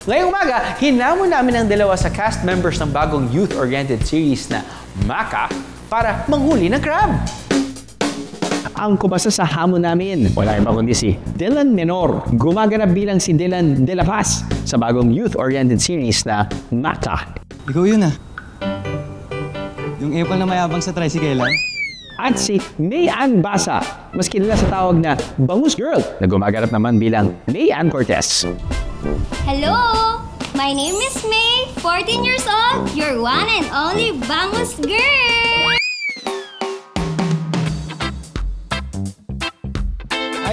Ngayong umaga, hinamon namin ang dalawa sa cast members ng bagong youth-oriented series na Maka para manghuli ng crab. Ang kumasa sa hamon namin, wala iba kundi si Dylan Menor. Gumaganap bilang si Dylan De La Paz sa bagong youth-oriented series na Maka. Ikaw yun ah. Yung epal na mayabang sa tricycle ah. At si Mayan Basa, mas kilala sa tawag na Bangus Girl, na gumaganap naman bilang Mayan Cortez. Hello! My name is May, 14 years old, your one and only Bangus Girl!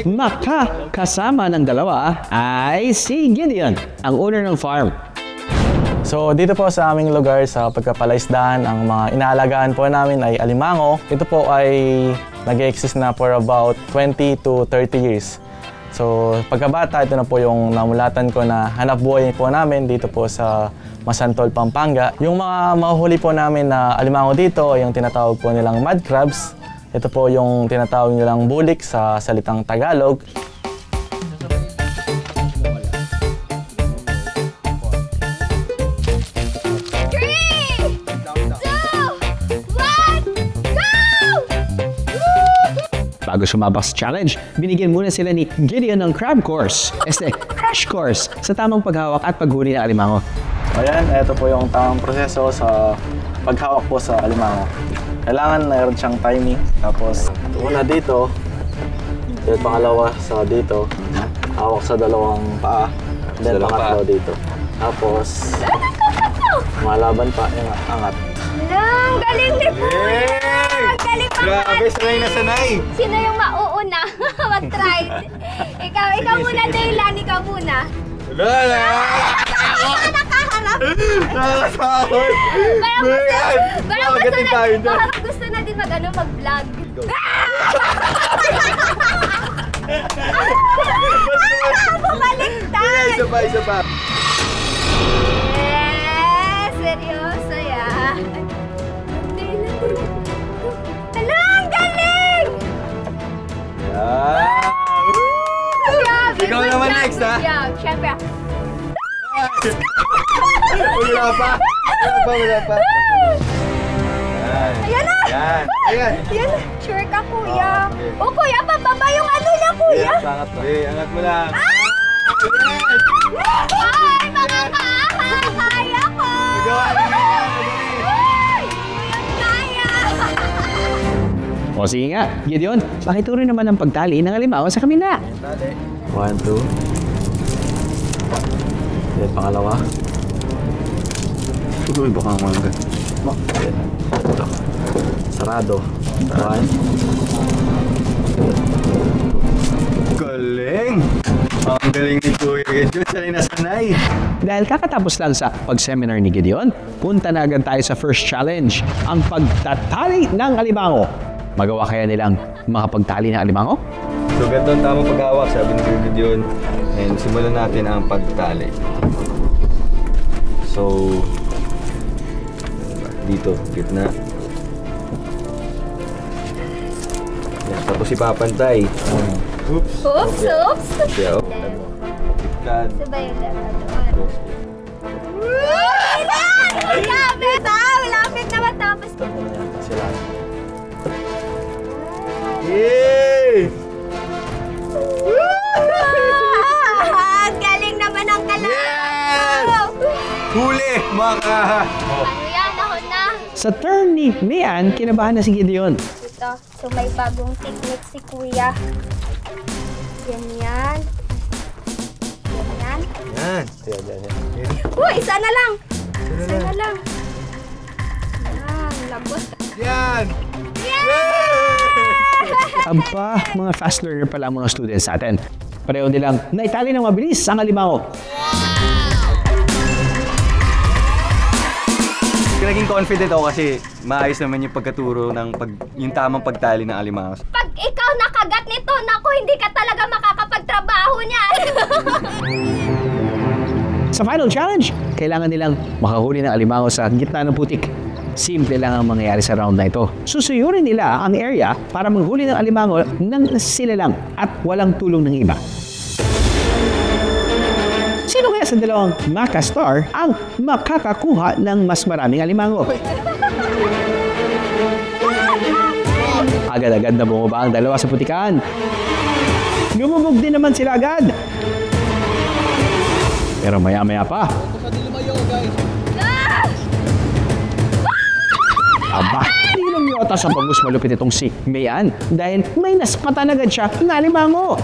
Maka, kasama ng dalawa ay si Gideon, ang owner ng farm. So dito po sa aming lugar sa pagkapalaisdaan, ang mga inaalagaan po namin ay alimango. Ito po ay nag-exist na for about 20 to 30 years. So pagkabata, ito na po yung namulatan ko na hanap buhay po namin dito po sa Masantol, Pampanga. Yung mga mahuhuli po namin na alimango dito ay yung tinatawag po nilang mud crabs. Ito po yung tinatawag nilang bulik sa salitang Tagalog. Bago sumabak sa challenge, binigyan muna sila ni Gideon ng crab course, crash course sa tamang paghawak at paghuli ng alimango. Ayan, ito po yung tamang proseso sa paghawak po sa alimango. Kailangan mayroon siyang timing. Tapos, una dito, then pangalawa sa dito, hawak sa dalawang paa, then pangatlo dito. Tapos, malaban pa, angat. Ang galing ni Kuya! Ang galing pa! Grabe, sanay na sanay! Sino yung mauuna? Mag-try. Ikaw muna, Dylan. Ikaw muna. Wala! Nakaharap! Nakakasahod! Parang gusto na din mag-vlog. Bumaliktad! Isa pa. Yes! Seryoso yan. Hala, ang galing! Yan! Grabe, Ikaw good naman job, next, ha? good job. Siyempre. Wala pa! Ayan na! Yan! Ayan na! Sure ka, Kuya. O, Kuya, pababa yung ano niya, Kuya. Angat na. Okay, angat mo lang. Ay, mga kaha! Kaya ko! Ay, kaya! O sige nga, Gideon, pakituro naman ang pagtali ng alimango sa kamina. 1, 2. Then pangalawa. Uy, baka mangga. Ito. Sarado. 1. Galing! Ang galing ni Kuya Gideon, sanay na sanay. Dahil kakatapos lang sa pag-seminar ni Gideon, punta na agad tayo sa first challenge, ang pagtatali ng alimango. Magawa kaya nilang makapagtali ng alimango? So, ganito ang tamang paghawak, sabi ni Kuya Gideon. And simulan natin ang pagtali. So, dito, gitna. Yan, tapos ipapantay. Oops! Oops! Oops! Yeah, oh. Itkad. Sabay yung doon. Uy! Kuya! Betaw! Lapit naman tapos. Sila. Yay! Ang galing naman ang kalaban. Yes! Huli! Maka! Ano yan? Ako na. Sa turn ni Mian, kinabahan na si Gideon. Ito. So may bagong technique si Kuya. Ganyan. Ganyan. Yan! Uy! Isa na lang! Isa na lang. Yan. Labot. Yan! Aba, mga fast learner pala ang mga students natin. Pareho nilang naitali ng mabilis ang alimango. Naging confident ako kasi maayos naman yung pagkaturo ng yung tamang pagtali ng alimango. Pag ikaw nakagat nito, naku, hindi ka talaga makakapagtrabaho niyan. Sa final challenge, kailangan nilang makahuli ng alimango sa gitna ng putik. Simple lang ang mangyayari sa round na ito. Susuyurin nila ang area para manghuli ng alimango nang sila lang at walang tulong ng iba. Sino kaya sa dalawang Maka Star ang makakakuha ng mas maraming alimango. Agad-agad na bumaba ang dalawa sa putikan. Lumubog din naman sila agad. Pero maya-maya pa. Aba, hindi lang yata sa bangus malupit itong si Mayan dahil may naspatan agad siya ng alimango.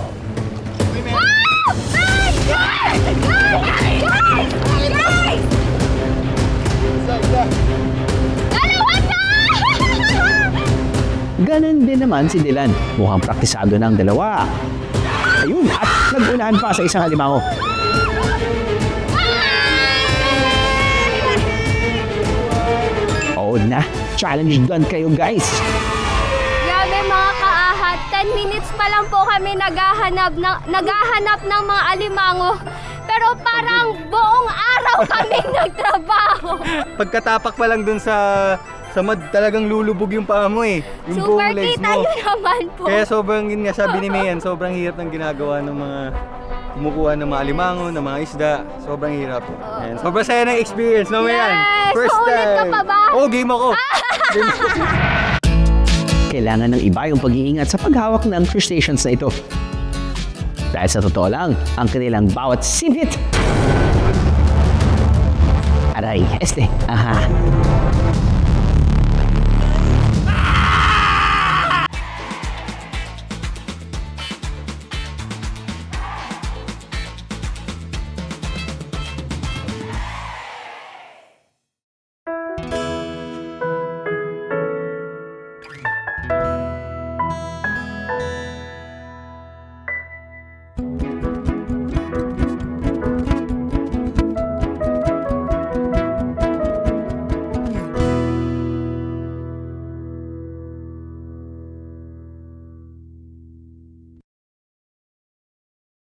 Ganon din naman si Dylan. Mukhang praktisado ng dalawa. Ayun, at nag-unahan pa sa isang alimango. Oo na, challenge done kayo guys. Grabe mga kaahat, 10 minutes pa lang po kami naghahanap ng mga alimango. Pero parang buong araw kaming nagtrabaho. Pagkatapak pa lang dun sa mud, talagang lulubog yung paa mo eh. Yung Super buong legs kita mo. nyo naman po. Kaya sobrang, yun nga sabi ni Mayan, sobrang hirap ng ginagawa ng mga kumukuha ng mga alimango, ng mga isda. Sobrang hirap. And sobrang saya ng experience, no Mayan? Yes! First Uulit time. ka pa ba? Oh, game ako. Game ako. Kailangan ng iba yung pag-iingat sa paghawak ng crustaceans na ito. Dahil sa totoo lang, ang kanilang bawat sinhit. Aray, aha.